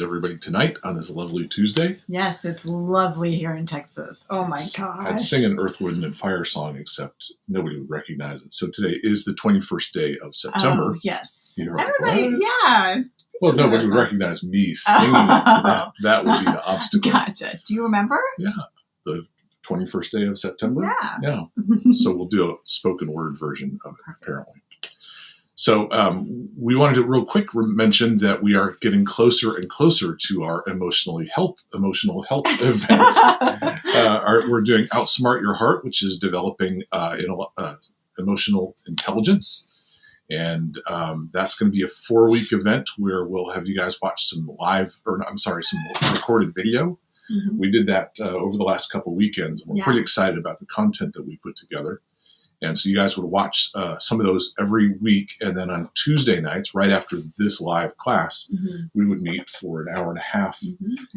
Everybody tonight on this lovely Tuesday. Yes, it's lovely here in Texas. Oh my gosh. I'd sing an Earth, Wind, and Fire song, except nobody would recognize it. So today is the 21st day of September. Oh, yes. Everybody, yeah. Well, nobody would recognize me singing it, so that would be the obstacle. Gotcha. Do you remember? Yeah. The 21st day of September? Yeah. So we'll do a spoken word version of it, apparently. So we wanted to real quick mention that we are getting closer and closer to our emotional health events. We're doing Outsmart Your Heart, which is developing emotional intelligence. And that's going to be a 4-week event where we'll have you guys watch some recorded video. Mm-hmm. We did that over the last couple of weekends. We're pretty excited about the content that we put together. And so you guys would watch some of those every week. And then on Tuesday nights, right after this live class, we would meet for an hour and a half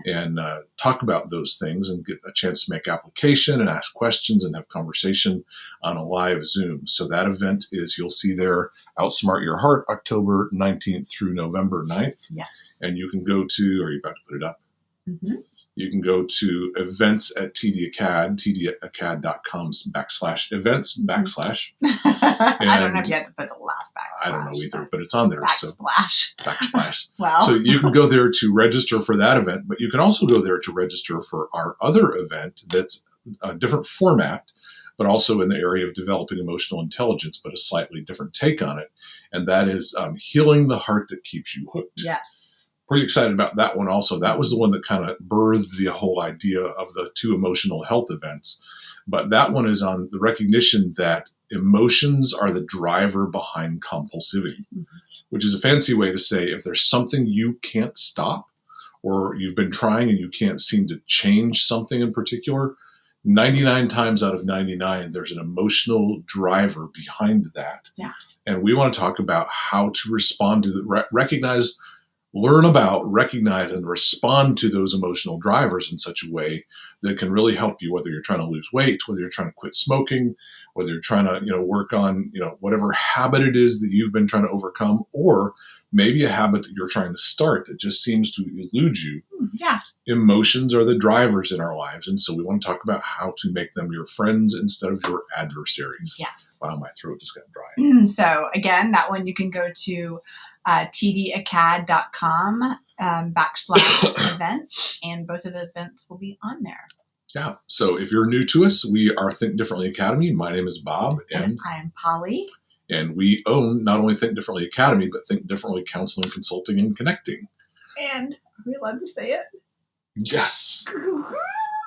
and talk about those things and get a chance to make application and ask questions and have conversation on a live Zoom. So that event is, you'll see there, Outsmart Your Heart, October 19th through November 9th. Yes. And you can go to, are you about to put it up? Mm-hmm. You can go to events at tdacad.com/events / I don't have yet to put the last backsplash. I don't know either, but it's on there. Backsplash. Well. So you can go there to register for that event, but you can also go there to register for our other event that's a different format, but also in the area of developing emotional intelligence, but a slightly different take on it. And that is Healing the Heart That Keeps You Hooked. Yes. Pretty excited about that one also. That was the one that kind of birthed the whole idea of the 2 emotional health events. But that one is on the recognition that emotions are the driver behind compulsivity, which is a fancy way to say if there's something you can't stop or you've been trying and you can't seem to change something in particular, 99 times out of 99, there's an emotional driver behind that. Yeah. And we want to talk about how to respond to learn about, recognize, and respond to those emotional drivers in such a way that can really help you, whether you're trying to lose weight, whether you're trying to quit smoking, whether you're trying to, work on, whatever habit it is that you've been trying to overcome, or maybe a habit that you're trying to start that just seems to elude you. Yeah. Emotions are the drivers in our lives. And so we want to talk about how to make them your friends instead of your adversaries. Yes. Wow, my throat just got dry. So again, that one you can go to tdacad.com /event, and both of those events will be on there. Yeah. So if you're new to us, we are Think Differently Academy. My name is Bob. And I'm Polly. And we own not only Think Differently Academy, but Think Differently Counseling, Consulting, and Connecting. And are we allowed to say it? Yes.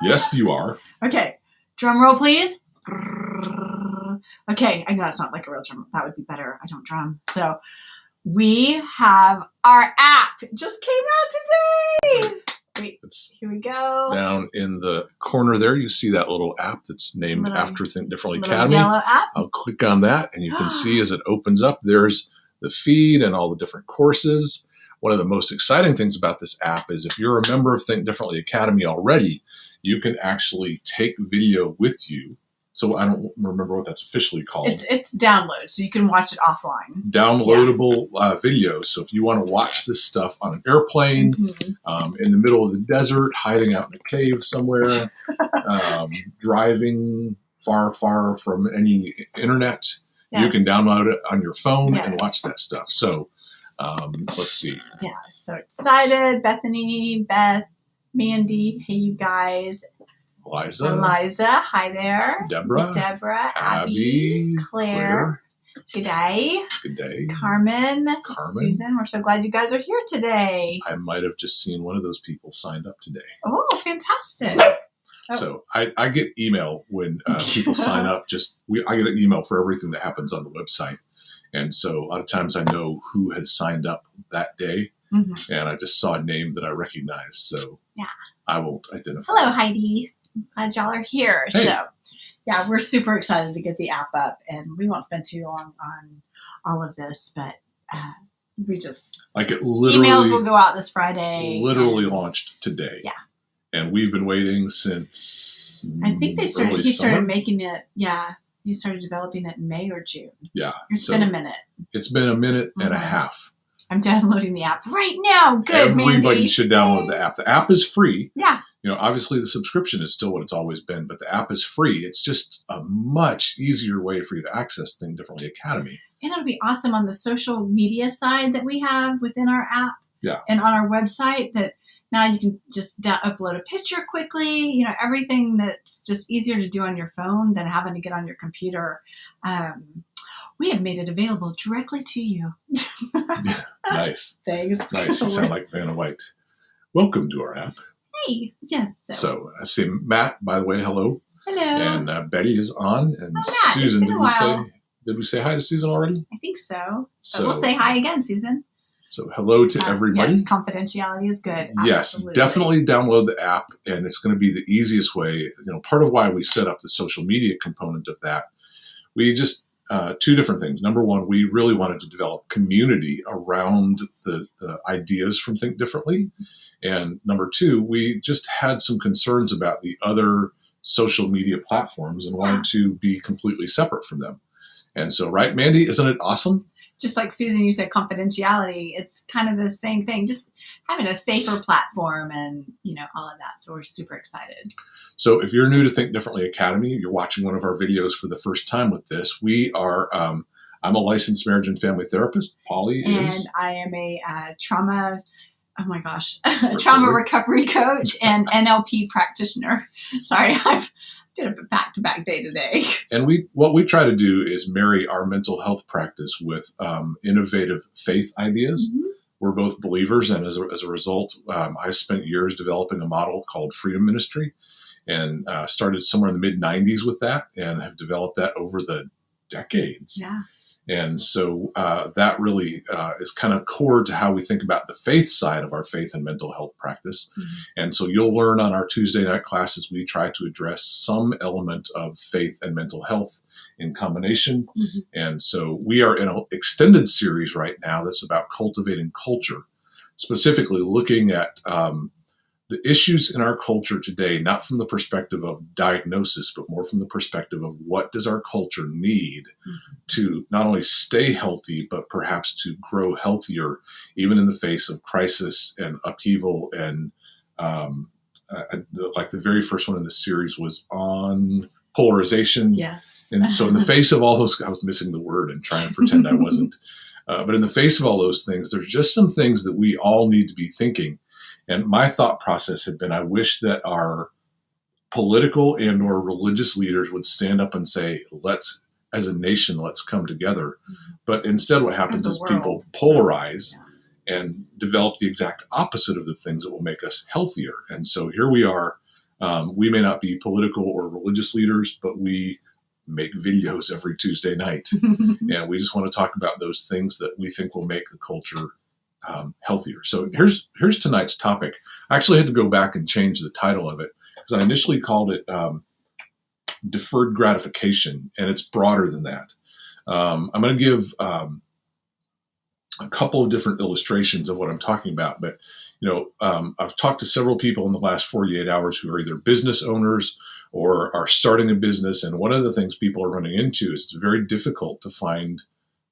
Yes, you are. Okay. Drum roll, please. Okay. I know that's not like a real drum. That would be better. I don't drum. So we have our app. It just came out today. Wait, here we go. Down in the corner there, you see that little app that's named after Think Differently Academy. Yellow app. I'll click on that, and you can see as it opens up, there's the feed and all the different courses. One of the most exciting things about this app is if you're a member of Think Differently Academy already, you can actually take video with you. So I don't remember what that's officially called. It's download, so you can watch it offline. Downloadable videos. So if you want to watch this stuff on an airplane, in the middle of the desert, hiding out in a cave somewhere, driving far, far from any internet, you can download it on your phone and watch that stuff. So let's see. Yeah, so excited. Bethany, Beth, Mandy, hey you guys. Eliza, hi there. Deborah, Abby, Claire. Good day. Carmen, Susan, we're so glad you guys are here today. I might have just seen one of those people signed up today. Oh, fantastic. So I get email when people sign up. I get an email for everything that happens on the website. And so a lot of times I know who has signed up that day. And I just saw a name that I recognize. So I won't identify. Hello, Heidi. Glad y'all are here. Hey. So, we're super excited to get the app up, and we won't spend too long on all of this, but we just emails will go out this Friday. Literally launched today. Yeah, and we've been waiting since I think they started. He started making it. Yeah, he started developing it in May or June. Yeah, it's been a minute. It's been a minute and a half. I'm downloading the app right now. Good, Everybody Mandy. should download the app. The app is free. Yeah. Obviously the subscription is still what it's always been, but the app is free. It's just a much easier way for you to access Think Differently Academy. And it'll be awesome on the social media side that we have within our app. Yeah. And on our website that now you can just upload a picture quickly, everything that's just easier to do on your phone than having to get on your computer. We have made it available directly to you. Yeah, nice. Thanks. Nice. You sound like Vanna White. Welcome to our app. Hey, yes. So I see Matt, by the way, hello. Hello. And Betty is on. And Matt, Susan, it's been a while. Did we say hi to Susan already? I think so. But we'll say hi again, Susan. So hello to everybody. Yes, confidentiality is good. Yes, Absolutely. definitely download the app, and it's going to be the easiest way. Part of why we set up the social media component of that, we just two different things. Number one, we really wanted to develop community around the ideas from Think Differently, and number two, we just had some concerns about the other social media platforms and wanted to be completely separate from them. And so, right, Mandy, isn't it awesome? Just like Susan, you said confidentiality. It's kind of the same thing, just having a safer platform and, all of that. So we're super excited. So if you're new to Think Differently Academy, you're watching one of our videos for the first time with this, we are, I'm a licensed marriage and family therapist. Polly is. And I am a trauma recovery coach and NLP practitioner. Sorry, I've did a back-to-back day today. And what we try to do is marry our mental health practice with innovative faith ideas. Mm-hmm. We're both believers, and as a result, I spent years developing a model called Freedom Ministry, and started somewhere in the mid-'90s with that, and have developed that over the decades. Yeah. And so that really is kind of core to how we think about the faith side of our faith and mental health practice. Mm-hmm. And so you'll learn on our Tuesday night classes, we try to address some element of faith and mental health in combination. Mm-hmm. And so we are in an extended series right now that's about cultivating culture, specifically looking at the issues in our culture today, not from the perspective of diagnosis, but more from the perspective of what does our culture need to not only stay healthy, but perhaps to grow healthier, even in the face of crisis and upheaval. And like the very first one in the series was on polarization. Yes. And so in the face of all those, I was missing the word and trying to pretend I wasn't. But in the face of all those things, there's just some things that we all need to be thinking. And my thought process had been, I wish that our political and or religious leaders would stand up and say, as a nation, let's come together. Mm-hmm. But instead what happens is people polarize and develop the exact opposite of the things that will make us healthier. And so here we are. We may not be political or religious leaders, but we make videos every Tuesday night. And we just want to talk about those things that we think will make the culture healthier. So here's tonight's topic. I actually had to go back and change the title of it because I initially called it deferred gratification, and it's broader than that. I'm going to give a couple of different illustrations of what I'm talking about, but I've talked to several people in the last 48 hours who are either business owners or are starting a business, and one of the things people are running into is it's very difficult to find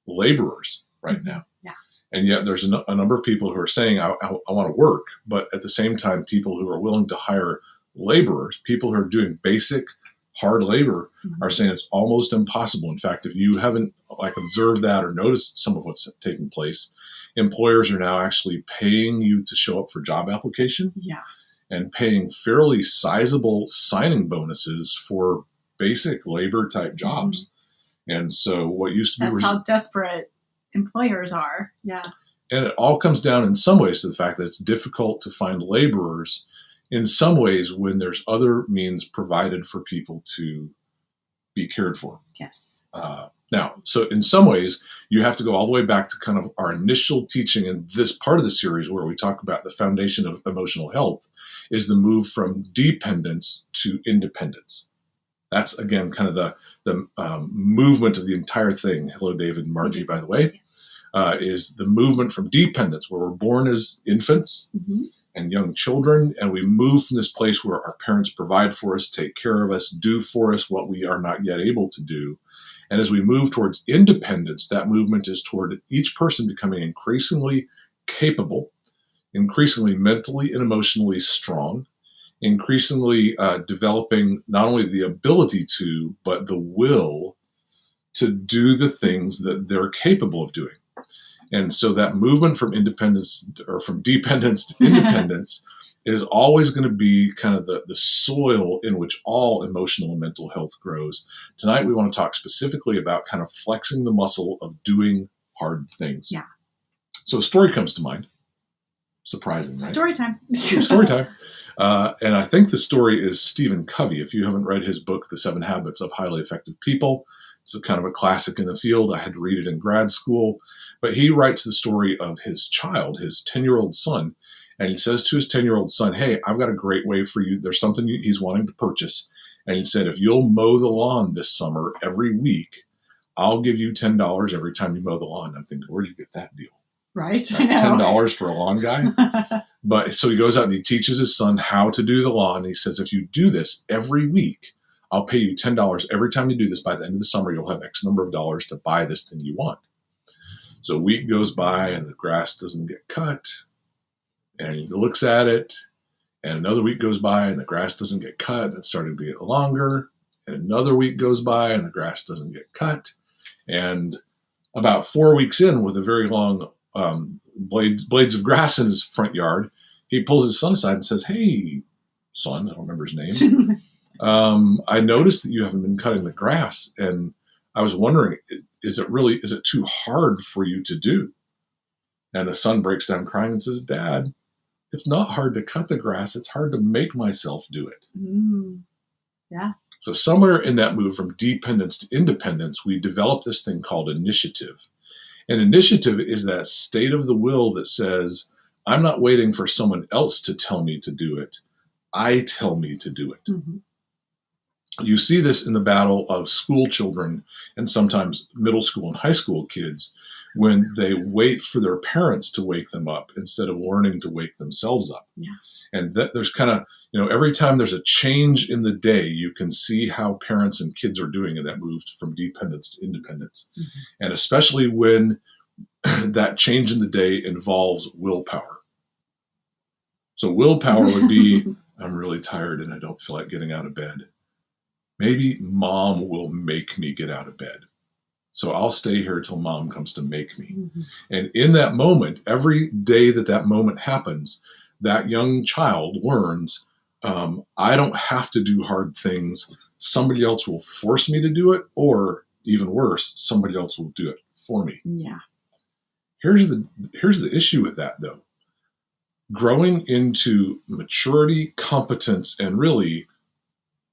laborers right now. Yeah. And yet there's a number of people who are saying, I want to work, but at the same time, people who are willing to hire laborers, people who are doing basic hard labor, are saying it's almost impossible. In fact, if you haven't observed that or noticed some of what's taking place, employers are now actually paying you to show up for job application and paying fairly sizable signing bonuses for basic labor type jobs. Mm-hmm. And so what used to be... That's how desperate employers are. Yeah. And it all comes down in some ways to the fact that it's difficult to find laborers in some ways when there's other means provided for people to be cared for. Yes. Now, so in some ways, you have to go all the way back to kind of our initial teaching in this part of the series where we talk about the foundation of emotional health is the move from dependence to independence. That's, again, kind of the movement of the entire thing. Hello, David and Margie, by the way, is the movement from dependence, where we're born as infants and young children, and we move from this place where our parents provide for us, take care of us, do for us what we are not yet able to do. And as we move towards independence, that movement is toward each person becoming increasingly capable, increasingly mentally and emotionally strong, increasingly developing not only the ability to, but the will to do the things that they're capable of doing. And so that movement from independence or from dependence to independence is always going to be kind of the soil in which all emotional and mental health grows. Tonight, we want to talk specifically about kind of flexing the muscle of doing hard things. Yeah. So a story comes to mind. Surprising, right? Story time. Story time. And I think the story is Stephen Covey. If you haven't read his book, The 7 Habits of Highly Effective People, it's a kind of a classic in the field. I had to read it in grad school. But he writes the story of his child, his 10-year-old son. And he says to his 10-year-old son, hey, I've got a great way for you. There's something he's wanting to purchase. And he said, if you'll mow the lawn this summer every week, I'll give you $10 every time you mow the lawn. I'm thinking, where do you get that deal? Right. $10 for a lawn guy. But so he goes out and he teaches his son how to do the lawn. He says, if you do this every week, I'll pay you $10 every time you do this. By the end of the summer, you'll have X number of dollars to buy this thing you want. So a week goes by and the grass doesn't get cut. And he looks at it, and another week goes by and the grass doesn't get cut. And it's starting to get longer. And another week goes by and the grass doesn't get cut. And about 4 weeks in, with a very long blades of grass in his front yard, he pulls his son aside and says, hey, son, I don't remember his name. I noticed that you haven't been cutting the grass. And I was wondering, is it too hard for you to do? And the son breaks down crying and says, Dad, it's not hard to cut the grass. It's hard to make myself do it. Yeah. So somewhere in that move from dependence to independence, we develop this thing called initiative. And initiative is that state of the will that says, I'm not waiting for someone else to tell me to do it. I tell me to do it. Mm-hmm. You see this in the battle of school children and sometimes middle school and high school kids when they wait for their parents to wake them up instead of learning to wake themselves up. Yeah. And that there's kind of, every time there's a change in the day, you can see how parents and kids are doing in that move from dependence to independence. Mm-hmm. And especially when that change in the day involves willpower. So willpower would be, I'm really tired and I don't feel like getting out of bed. Maybe mom will make me get out of bed. So I'll stay here till mom comes to make me. Mm-hmm. And in that moment, every day that moment happens, that young child learns, I don't have to do hard things. Somebody else will force me to do it, or even worse, somebody else will do it for me. Yeah. Here's the issue with that, though. Growing into maturity, competence, and really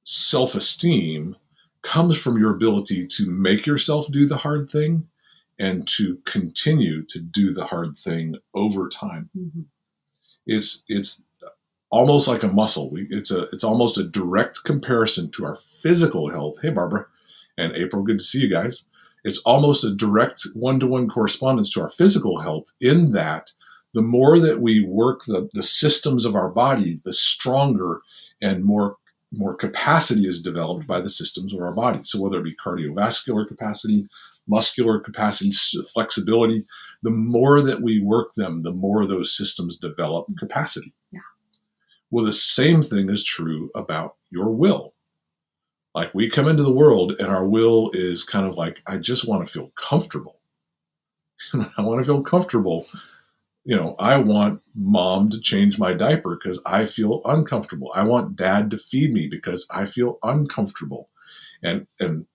self-esteem comes from your ability to make yourself do the hard thing and to continue to do the hard thing over time. Mm-hmm. It's almost like a muscle. It's almost a direct comparison to our physical health. Hey, Barbara and April, good to see you guys. It's almost a direct one-to-one correspondence to our physical health in that the more that we work the systems of our body, the stronger and more capacity is developed by the systems of our body. So whether it be cardiovascular capacity, muscular capacity, flexibility, the more that we work them, the more those systems develop capacity. Yeah. Well, the same thing is true about your will. Like we come into the world and our will is kind of like, I just want to feel comfortable. I want to feel comfortable. I want mom to change my diaper because I feel uncomfortable. I want dad to feed me because I feel uncomfortable. And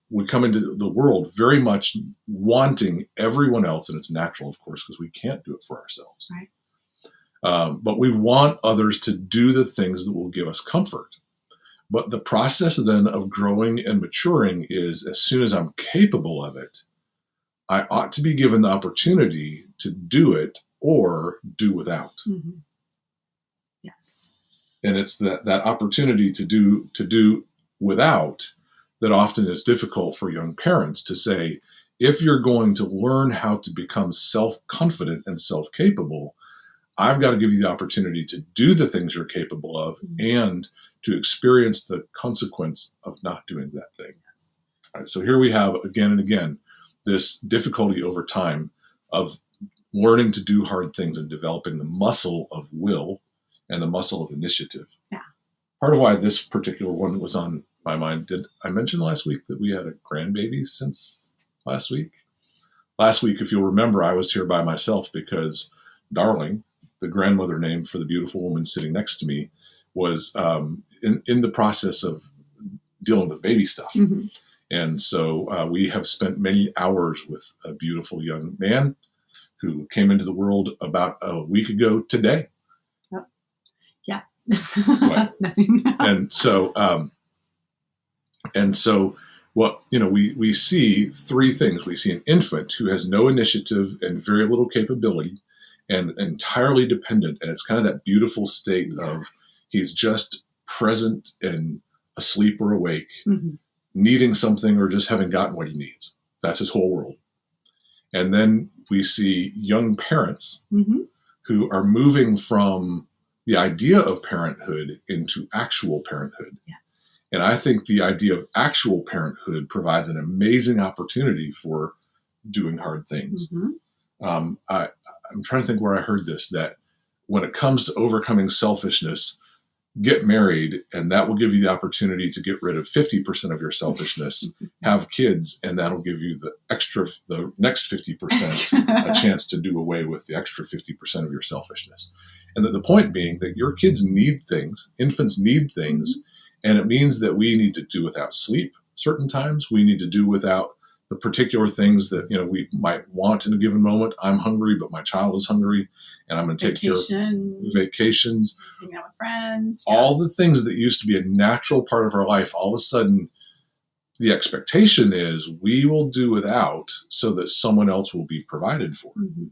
we come into the world very much wanting everyone else, and it's natural, of course, because we can't do it for ourselves. Right. But we want others to do the things that will give us comfort. But the process then of growing and maturing is as soon as I'm capable of it, I ought to be given the opportunity to do it or do without. Mm-hmm. Yes. And it's that opportunity to do without that often is difficult for young parents to say, if you're going to learn how to become self-confident and self-capable, I've got to give you the opportunity to do the things you're capable of and to experience the consequence of not doing that thing. Right, so here we have again and again this difficulty over time of learning to do hard things and developing the muscle of will and the muscle of initiative. Yeah. Part of why this particular one was on my mind, did I mention last week that we had a grandbaby since last week? Last week, if you'll remember, I was here by myself because Darling, the grandmother name for the beautiful woman sitting next to me, was in the process of dealing with baby stuff. Mm-hmm. And so we have spent many hours with a beautiful young man who came into the world about a week ago today. Oh. Yeah. Right. Nothing. And so what, we see three things. We see an infant who has no initiative and very little capability and entirely dependent. And it's kind of that beautiful state of he's just present and asleep or awake, mm-hmm. needing something or just having gotten what he needs. That's his whole world. And then we see young parents mm-hmm. who are moving from the idea of parenthood into actual parenthood. Yes. And I think the idea of actual parenthood provides an amazing opportunity for doing hard things. Mm-hmm. I'm trying to think where I heard this, that when it comes to overcoming selfishness, get married, and that will give you the opportunity to get rid of 50% of your selfishness, have kids, and that'll give you the next 50% a chance to do away with the extra 50% of your selfishness. And the point being that your kids need things, infants need things, and it means that we need to do without sleep certain times. We need to do without the particular things that we might want in a given moment. I'm hungry, but my child is hungry, and I'm going to take care of vacations, hanging out with friends. All the things that used to be a natural part of our life, all of a sudden, the expectation is we will do without so that someone else will be provided for. Mm-hmm.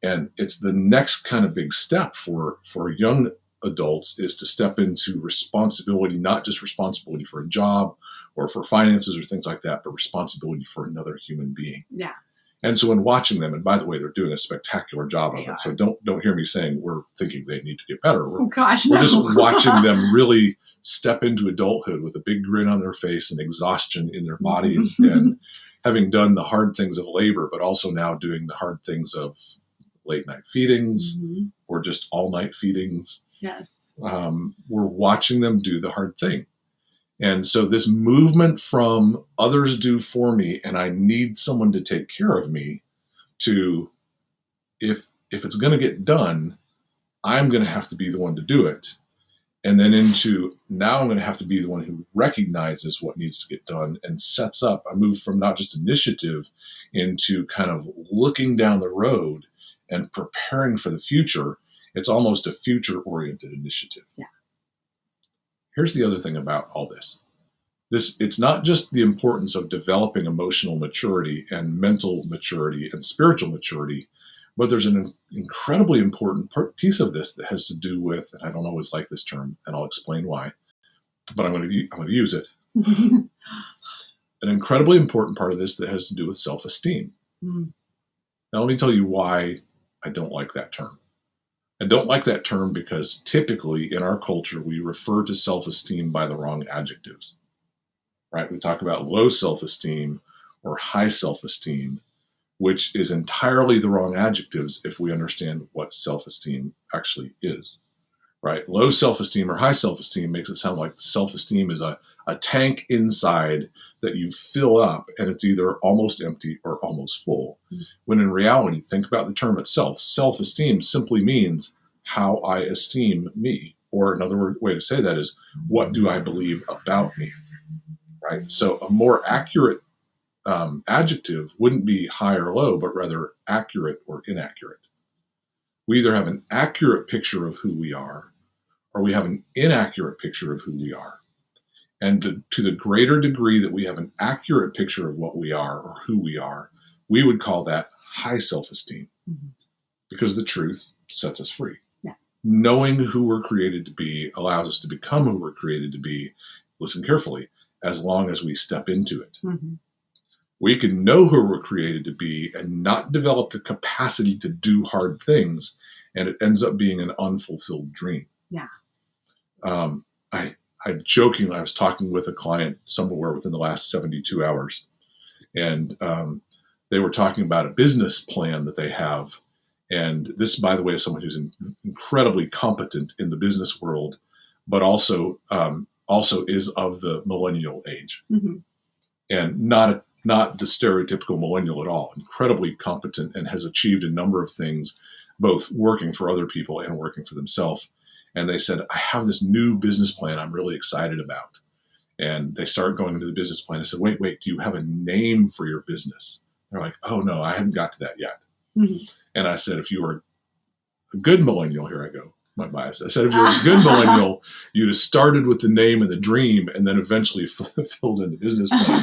And it's the next kind of big step for young adults is to step into responsibility, not just responsibility for a job or for finances or things like that, but responsibility for another human being. Yeah. And so in watching them, and by the way, they're doing a spectacular job of it. So don't hear me saying we're thinking they need to get better. We're just watching them really step into adulthood with a big grin on their face and exhaustion in their bodies and having done the hard things of labor, but also now doing the hard things of late night feedings or just all night feedings. Yes. We're watching them do the hard thing. And so this movement from others do for me and I need someone to take care of me to if it's going to get done, I'm going to have to be the one to do it. And then into now I'm going to have to be the one who recognizes what needs to get done and sets up. I move from not just initiative into kind of looking down the road and preparing for the future. It's almost a future-oriented initiative. Yeah. Here's the other thing about all this. It's not just the importance of developing emotional maturity and mental maturity and spiritual maturity, but there's an incredibly important piece of this that has to do with, and I don't always like this term, and I'll explain why, but I'm going to use it. An incredibly important part of this that has to do with self-esteem. Mm. Now, let me tell you why I don't like that term. I don't like that term because typically in our culture, we refer to self-esteem by the wrong adjectives, right? We talk about low self-esteem or high self-esteem, which is entirely the wrong adjectives if we understand what self-esteem actually is, right? Low self-esteem or high self-esteem makes it sound like self-esteem is a tank inside that you fill up and it's either almost empty or almost full. Mm-hmm. When in reality, think about the term itself. Self-esteem simply means how I esteem me. Or another way to say that is, what do I believe about me, right? So a more accurate adjective wouldn't be high or low, but rather accurate or inaccurate. We either have an accurate picture of who we are, or we have an inaccurate picture of who we are. And to the greater degree that we have an accurate picture of what we are or who we are, we would call that high self-esteem, because the truth sets us free. Yeah. Knowing who we're created to be allows us to become who we're created to be, listen carefully, as long as we step into it. Mm-hmm. We can know who we're created to be and not develop the capacity to do hard things, and it ends up being an unfulfilled dream. Yeah. I I was talking with a client somewhere within the last 72 hours, and they were talking about a business plan that they have. And this, by the way, is someone who's incredibly competent in the business world, but also is of the millennial age, and not the stereotypical millennial at all. Incredibly competent and has achieved a number of things, both working for other people and working for themselves. And they said, I have this new business plan I'm really excited about. And they started going into the business plan. I said, wait, do you have a name for your business? They're like, oh, no, I haven't got to that yet. And I said, if you were a good millennial, here I go, my bias. I said, if you're a good millennial, you'd have started with the name and the dream and then eventually filled in the business plan.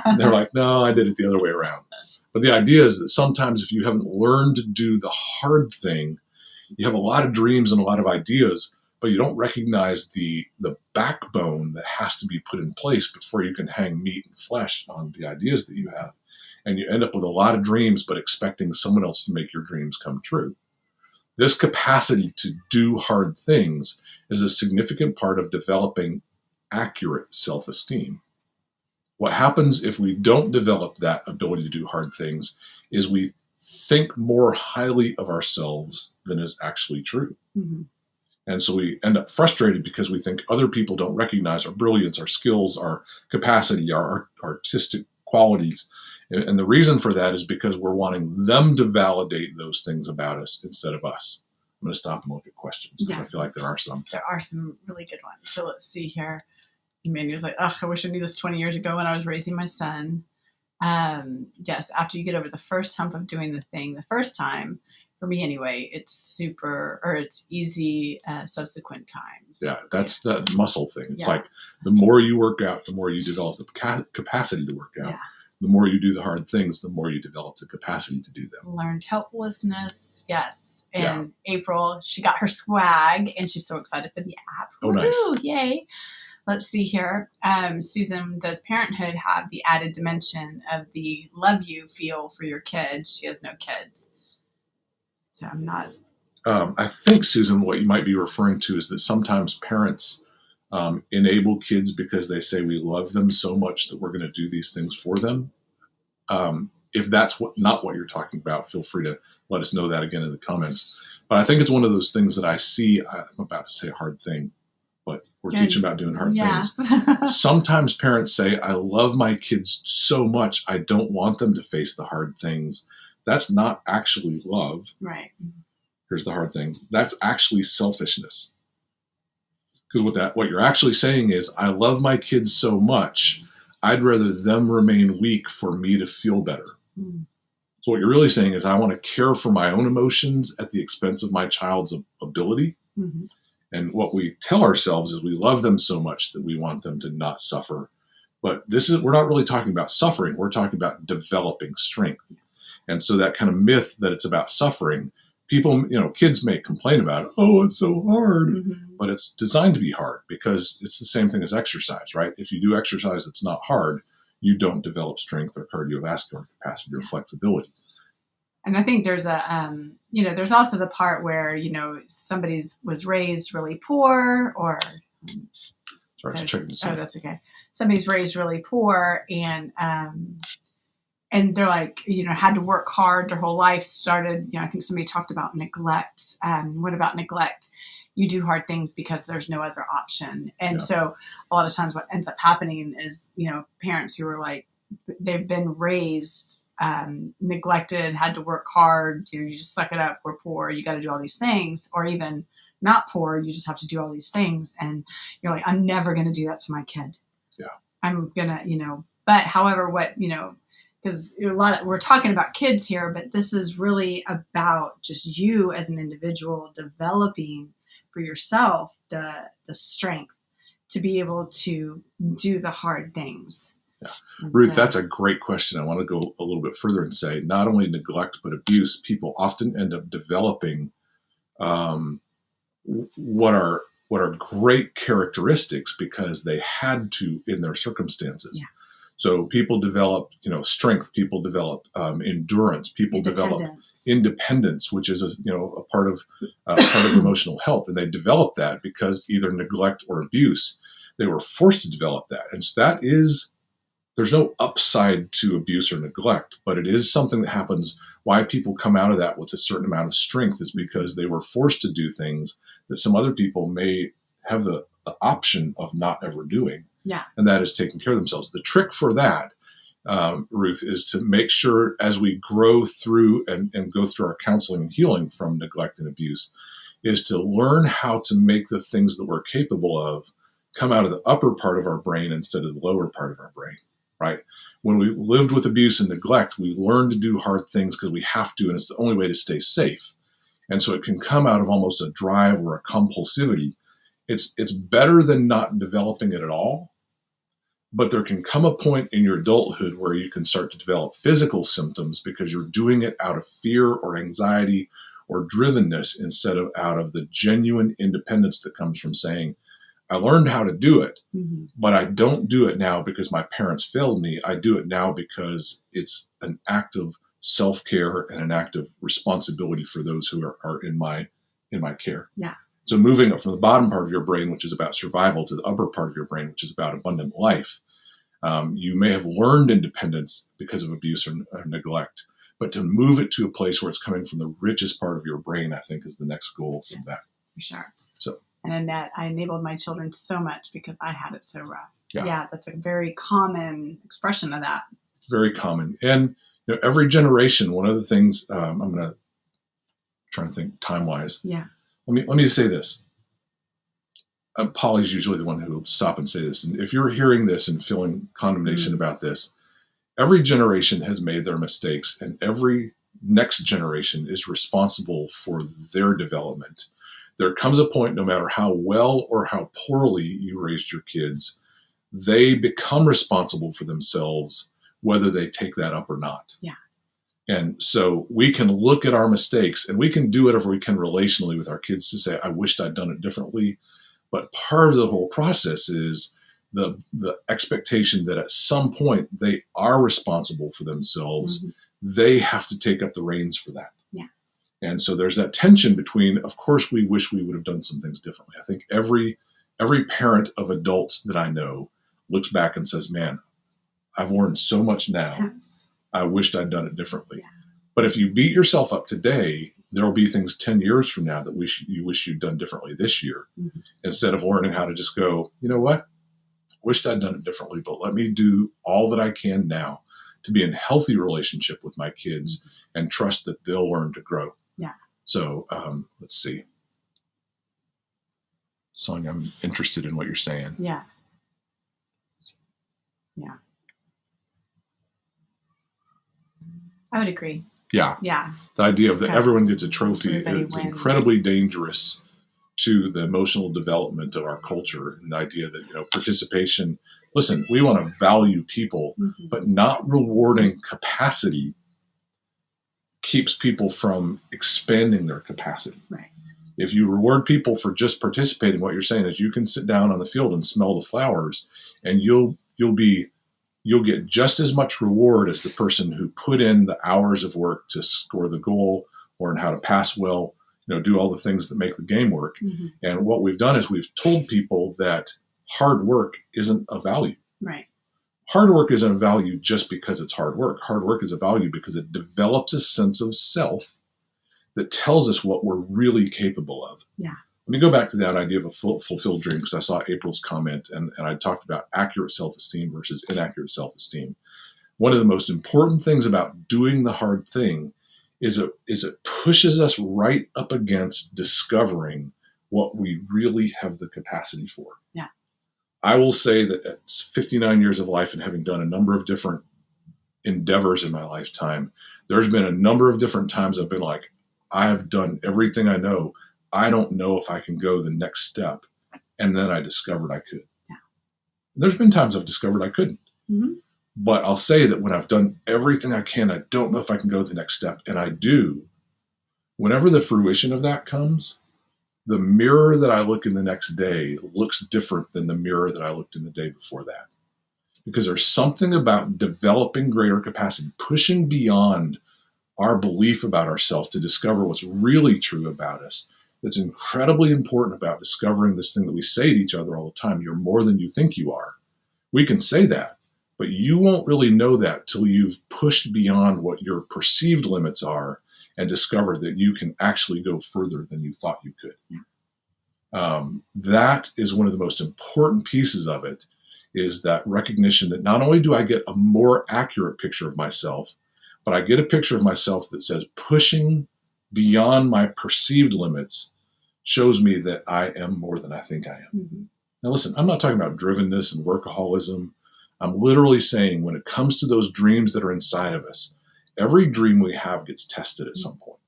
And they're like, no, I did it the other way around. But the idea is that sometimes if you haven't learned to do the hard thing, you have a lot of dreams and a lot of ideas, but you don't recognize the backbone that has to be put in place before you can hang meat and flesh on the ideas that you have. And you end up with a lot of dreams, but expecting someone else to make your dreams come true. This capacity to do hard things is a significant part of developing accurate self-esteem. What happens if we don't develop that ability to do hard things is we think more highly of ourselves than is actually true. And so we end up frustrated because we think other people don't recognize our brilliance, our skills, our capacity, our artistic qualities. And the reason for that is because we're wanting them to validate those things about us instead of us. I'm going to stop and look at questions. Yeah. I feel like there are some. There are some really good ones. So let's see here. Emmanuel's like, oh, I wish I knew this 20 years ago when I was raising my son. Yes, after you get over the first hump of doing the thing the first time, for me anyway, it's easy subsequent times. Yeah, that's the muscle thing. It's like the more you work out, the more you develop the capacity to work out. Yeah. The more you do the hard things, the more you develop the capacity to do them. Learned helplessness, yes. And April, she got her swag, and she's so excited for the app. Oh, nice. Woo, yay. Let's see here. Susan, does parenthood have the added dimension of the love you feel for your kids? She has no kids. So I'm not. I think, Susan, what you might be referring to is that sometimes parents enable kids because they say we love them so much that we're going to do these things for them. If that's not what you're talking about, feel free to let us know that again in the comments. But I think it's one of those things that I see. I'm about to say a hard thing, but we're teaching about doing hard things. Sometimes parents say, I love my kids so much, I don't want them to face the hard things. That's not actually love. Right. Here's the hard thing. That's actually selfishness. Because what you're actually saying is, I love my kids so much, I'd rather them remain weak for me to feel better. So what you're really saying is, I want to care for my own emotions at the expense of my child's ability. And what we tell ourselves is we love them so much that we want them to not suffer. But we're not really talking about suffering. We're talking about developing strength. And so that kind of myth that it's about suffering, people, kids may complain about it. Oh, it's so hard. But it's designed to be hard because it's the same thing as exercise, right? If you do exercise that's not hard, you don't develop strength or cardiovascular capacity or flexibility. And I think there's there's also the part where, somebody was raised really poor or. Sorry, to check this out. Oh, that's okay. Somebody's raised really poor and they're like, had to work hard their whole life, started, I think somebody talked about neglect. What about neglect? You do hard things because there's no other option. And so a lot of times what ends up happening is, parents who are like, they've been raised, neglected, had to work hard. You just suck it up. We're poor. You got to do all these things. Or even not poor. You just have to do all these things. And you're like, I'm never going to do that to my kid. Yeah. I'm going to, but however, because we're talking about kids here, but this is really about just you as an individual developing for yourself the strength to be able to do the hard things. Yeah. Ruth, that's a great question. I want to go a little bit further and say not only neglect but abuse, people often end up developing what are great characteristics because they had to in their circumstances. Yeah. So people develop, strength. People develop endurance. People develop independence, which is a part of emotional health, and they develop that because either neglect or abuse. They were forced to develop that. And so there's no upside to abuse or neglect, but it is something that happens. Why people come out of that with a certain amount of strength is because they were forced to do things that some other people may have the option of not ever doing. Yeah. And that is taking care of themselves. The trick for that, Ruth, is to make sure as we grow through and go through our counseling and healing from neglect and abuse, is to learn how to make the things that we're capable of come out of the upper part of our brain instead of the lower part of our brain. Right? When we lived with abuse and neglect, we learn to do hard things because we have to, and it's the only way to stay safe. And so it can come out of almost a drive or a compulsivity. It's better than not developing it at all, but there can come a point in your adulthood where you can start to develop physical symptoms because you're doing it out of fear or anxiety or drivenness instead of out of the genuine independence that comes from saying, I learned how to do it, but I don't do it now because my parents failed me. I do it now because it's an act of self-care and an act of responsibility for those who are in my care. Yeah. So moving up from the bottom part of your brain, which is about survival, to the upper part of your brain, which is about abundant life. You may have learned independence because of abuse or neglect, but to move it to a place where it's coming from the richest part of your brain, I think, is the next goal from that. For sure. So. And Annette, I enabled my children so much because I had it so rough. Yeah, that's a very common expression of that. Very common. And every generation, one of the things, I'm going to try and think time-wise. Yeah. Let me say this. Polly's usually the one who will stop and say this. And if you're hearing this and feeling condemnation about this, every generation has made their mistakes, and every next generation is responsible for their development. There comes a point, no matter how well or how poorly you raised your kids, they become responsible for themselves, whether they take that up or not. Yeah. And so we can look at our mistakes, and we can do whatever we can relationally with our kids to say, I wished I'd done it differently. But part of the whole process is the expectation that at some point they are responsible for themselves. They have to take up the reins for that. And so there's that tension between, of course, we wish we would have done some things differently. I think every parent of adults that I know looks back and says, man, I've learned so much now. Yes. I wished I'd done it differently. Yeah. But if you beat yourself up today, there will be things 10 years from now that you wish you'd done differently this year, instead of learning how to just go, you know what? I wished I'd done it differently, but let me do all that I can now to be in healthy relationship with my kids and trust that they'll learn to grow. Yeah. So let's see. Sonia, I'm interested in what you're saying. Yeah. Yeah. I would agree. Yeah. Yeah. The idea of that everyone gets a trophy is wins. incredibly dangerous to the emotional development of our culture. And the idea that, participation, listen, we want to value people, but not rewarding capacity keeps people from expanding their capacity. Right. If you reward people for just participating, what you're saying is you can sit down on the field and smell the flowers, and you'll get just as much reward as the person who put in the hours of work to score the goal, learn how to pass well, do all the things that make the game work. And what we've done is we've told people that hard work isn't a value. Right. Hard work isn't a value just because it's hard work. Hard work is a value because it develops a sense of self that tells us what we're really capable of. Yeah. Let me go back to that idea of a fulfilled dream, because I saw April's comment and I talked about accurate self-esteem versus inaccurate self-esteem. One of the most important things about doing the hard thing is it pushes us right up against discovering what we really have the capacity for. Yeah. I will say that at 59 years of life and having done a number of different endeavors in my lifetime, there's been a number of different times I've been like, I have done everything I know. I don't know if I can go the next step. And then I discovered I could. Yeah. There's been times I've discovered I couldn't. But I'll say that when I've done everything I can, I don't know if I can go the next step. And I do. Whenever the fruition of that comes, the mirror that I look in the next day looks different than the mirror that I looked in the day before that. Because there's something about developing greater capacity, pushing beyond our belief about ourselves to discover what's really true about us, that's incredibly important about discovering this thing that we say to each other all the time. You're more than you think you are. We can say that, but you won't really know that till you've pushed beyond what your perceived limits are and discovered that you can actually go further than you thought you could. That is one of the most important pieces of it, is that recognition that not only do I get a more accurate picture of myself, but I get a picture of myself that says pushing beyond my perceived limits shows me that I am more than I think I am. Mm-hmm. Now listen, I'm not talking about drivenness and workaholism. I'm literally saying when it comes to those dreams that are inside of us, every dream we have gets tested at some point.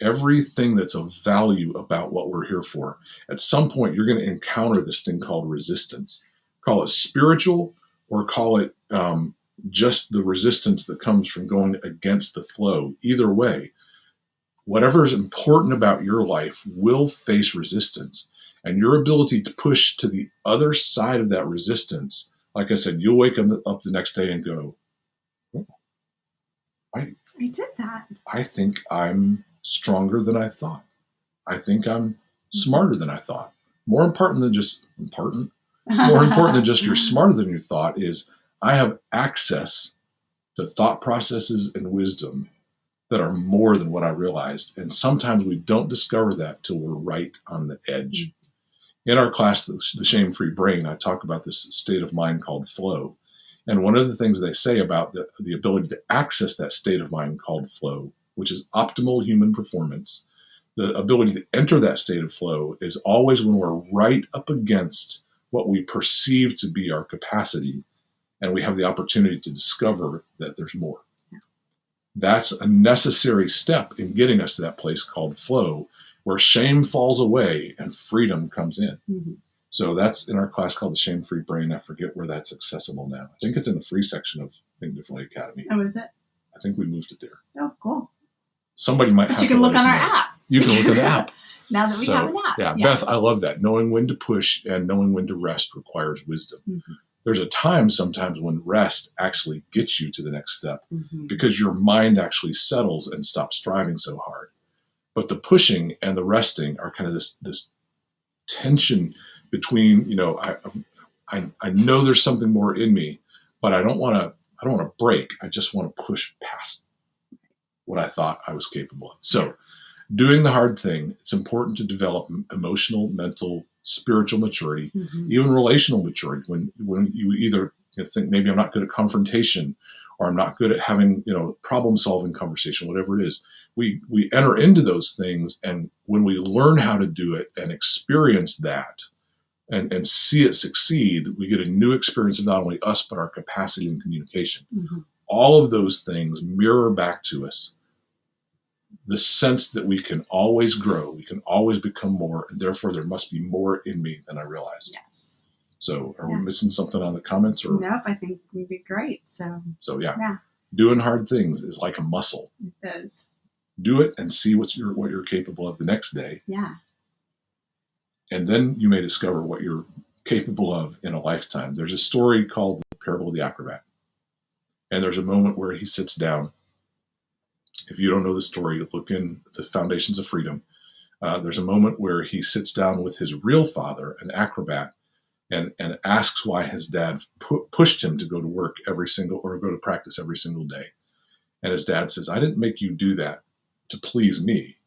Everything that's of value about what we're here for, at some point you're going to encounter this thing called resistance. Call it spiritual, or call it just the resistance that comes from going against the flow. Either way, whatever is important about your life will face resistance. And your ability to push to the other side of that resistance, like I said, you'll wake up the next day and go, oh, I did that. I think I'm stronger than I thought. I think I'm smarter than I thought. More important than just you're smarter than you thought is I have access to thought processes and wisdom that are more than what I realized. And sometimes we don't discover that till we're right on the edge. In our class, the Shame-Free Brain, I talk about this state of mind called flow. And one of the things they say about the ability to access that state of mind called flow, which is optimal human performance, the ability to enter that state of flow is always when we're right up against what we perceive to be our capacity, and we have the opportunity to discover that there's more. Yeah. That's a necessary step in getting us to that place called flow, where shame falls away and freedom comes in. Mm-hmm. So that's in our class called the Shame-Free Brain. I forget where that's accessible now. I think it's in the free section of Think Differently Academy. Oh, is it? I think we moved it there. Oh, cool. Somebody might have to. But you can look on our app. You can look at the app. Now that we have an app. Yeah, Beth, I love that. Knowing when to push and knowing when to rest requires wisdom. Mm-hmm. There's a time sometimes when rest actually gets you to the next step, mm-hmm. because your mind actually settles and stops striving so hard. But the pushing and the resting are kind of this tension between, I know there's something more in me, but I don't want to break. I just want to push past what I thought I was capable of. So doing the hard thing, it's important to develop emotional, mental, spiritual maturity, mm-hmm. even relational maturity. When you either think maybe I'm not good at confrontation, or I'm not good at having, problem solving conversation, whatever it is, we enter into those things. And when we learn how to do it and experience that and see it succeed, we get a new experience of not only us, but our capacity in communication. Mm-hmm. All of those things mirror back to us the sense that we can always grow, we can always become more, and therefore there must be more in me than I realized. Yes. So are we missing something on the comments? Or? Nope, I think we'd be great. So doing hard things is like a muscle. It is. Do it and see what you're capable of the next day. Yeah. And then you may discover what you're capable of in a lifetime. There's a story called The Parable of the Acrobat. And there's a moment where he sits down. If you don't know the story, look in The Foundations of Freedom. There's a moment where he sits down with his real father, an acrobat, and asks why his dad pushed him to go to work go to practice every single day. And his dad says, I didn't make you do that to please me.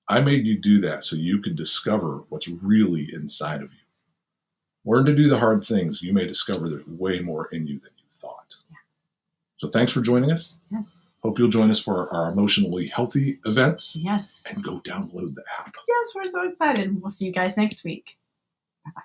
I made you do that so you could discover what's really inside of you. Learn to do the hard things. You may discover there's way more in you than you thought. Yeah. So thanks for joining us. Yes. Hope you'll join us for our emotionally healthy events. Yes. And go download the app. Yes, we're so excited. We'll see you guys next week. Bye-bye.